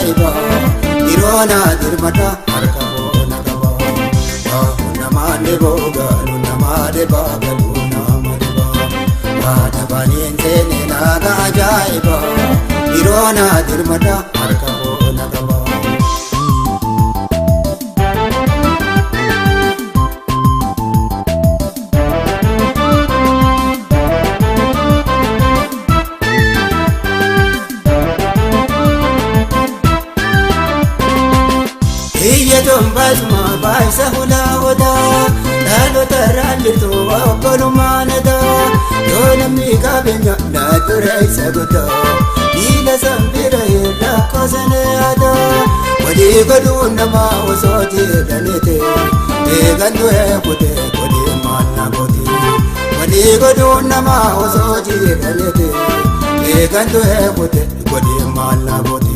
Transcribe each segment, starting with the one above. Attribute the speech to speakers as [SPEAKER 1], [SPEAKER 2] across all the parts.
[SPEAKER 1] ajaa'iba dhiirona dirmata harka boona qaba namaan dhiboo galu namaa dhibaa galu nama dhibaa haadha baaniin seene naaga ajaa'iba dhiirona dirmata harka boona qaba. Basma baisa hula hoda lalo taralito akolu manada yona mika benya na turai saguta ila sambira ila kosane ada wadi godu nama osoti danete egandu e kote kodi manna kodi wadi godu nama osoti danete egandu e kote kodi manna kodi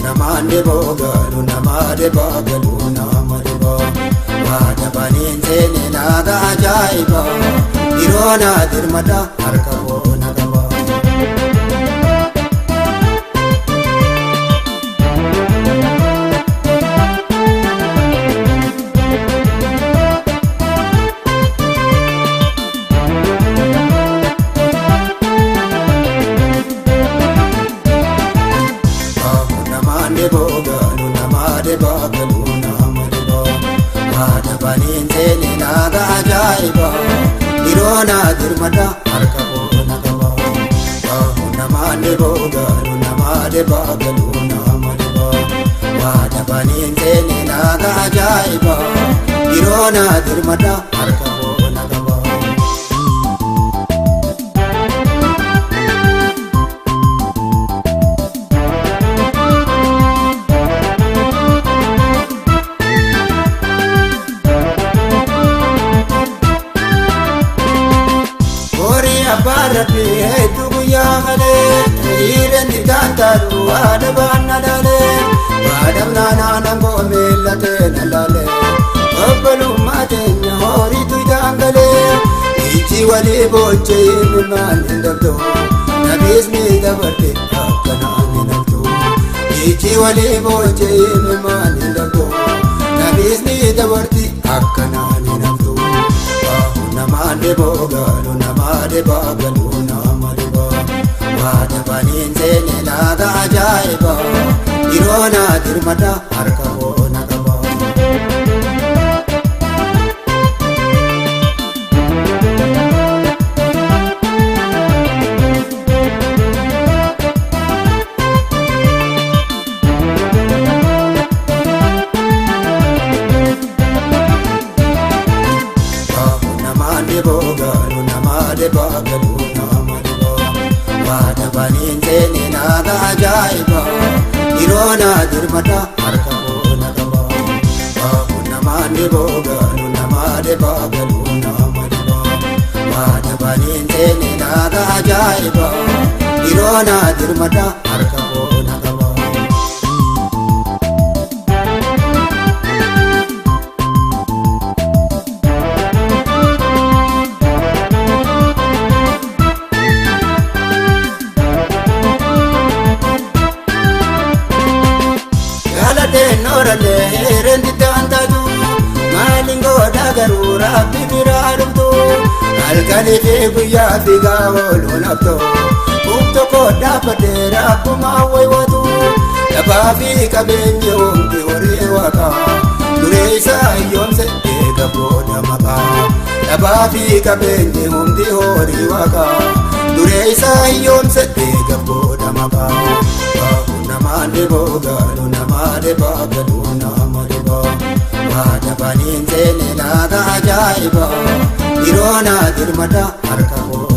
[SPEAKER 1] namaan dhiboo galu namaa dhibaa galu nama dhibaa haadha baaniin seene naaga ajaa'iba dhiirona dirmata harka boona qaba. Bogalu namade bagalu namade haadha baaniin seene naaga ajaa'iba dhiirona dirmata harka boona qaba namade bogalu namade bagalu namade haadha baaniin seene naaga ajaa'iba dhiirona dirmata harka boona qaba. Barate tu ya hale iren dikantaru adabanna dale badamna nanango mellate nalale obbalu matenya hori tu dangale ichi wali boche miman indabdo nabismi dabarte akana minabdo ichi wali boche miman indabdo nabismi dabarte akana minabdo namaan dhiboo galu namaa dhibaa galu nama dhibaa haadha baaniin seene naaga ajaa'iba dhiirona dirmata harka boona qaba. Bogalu namade bagalu namade haadha baaniin seene naaga ajaa'iba dhiirona dirmata harka boona qaba namaan bogalu namade bagalu namade haadha baaniin seene naaga ajaa'iba dhiirona dirmata harka boona qaba. Norale rendi tantadu malingo dagaru rabbi birarumtu alkali fi guya fi gawol unabto ukto ko dapate rabbuma waywatu dabafi kabenye umdi hori waka dureisa yomse ega boda maka dabafi kabenye umdi hori waka dureisa yomse ega boda maka namade bogalu namade bagalu namade haadha baaniin seene naaga ajaa'iba dhiirona dirmata harka boona.